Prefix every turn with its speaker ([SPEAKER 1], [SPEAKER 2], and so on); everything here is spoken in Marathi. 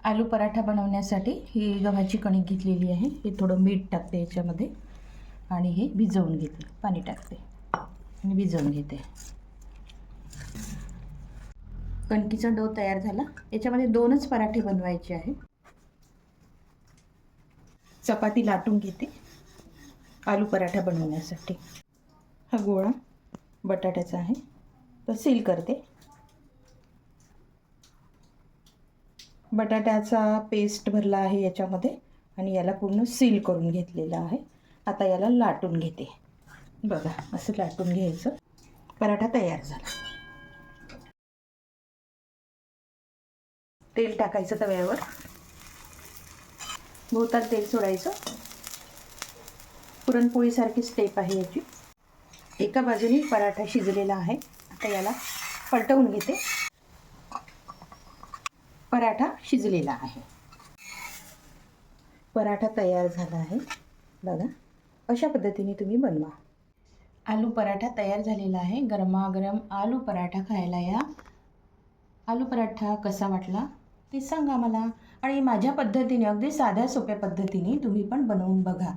[SPEAKER 1] आलू पराठा बनवण्यासाठी ही गव्हाची कणिक घेतलेली आहे. हे थोडं मीठ टाकते याच्यामध्ये आणि हे भिजवून घेते. पाणी टाकते आणि भिजवून घेते. कणकीचा डो तयार झाला. याच्यामध्ये 2च पराठे बनवायचे आहे. चपाती लाटून घेते आलू पराठा बनवण्यासाठी. हा गोळा बटाट्याचा आहे, तो सील करते. बटाट्याचा पेस्ट भरला आहे याच्यामध्ये आणि याला पूर्ण सील करून घेतलेला आहे. आता याला लाटून घेते. बघा, असं लाटून घ्यायचं. पराठा तयार झाला. तेल टाकायचं तव्यावर, भोवताल तेल सोडायचं. पुरणपोळीसारखी स्टेप आहे याची. एका बाजूने पराठा शिजलेला आहे. आता याला पलटवून घेते. पराठा शिजलेला आहे. पराठा तयार झाला आहे. बघा, अशा पद्धतीने तुम्ही बनवा. आलू पराठा तयार झालेला आहे. गरमागरम आलू पराठा खायला या. आलू पराठा कसा वाटला ते सांगा मला. आणि माझ्या पद्धतीने, अगदी साध्या सोप्या पद्धतीने तुम्ही पण बनवून बघा.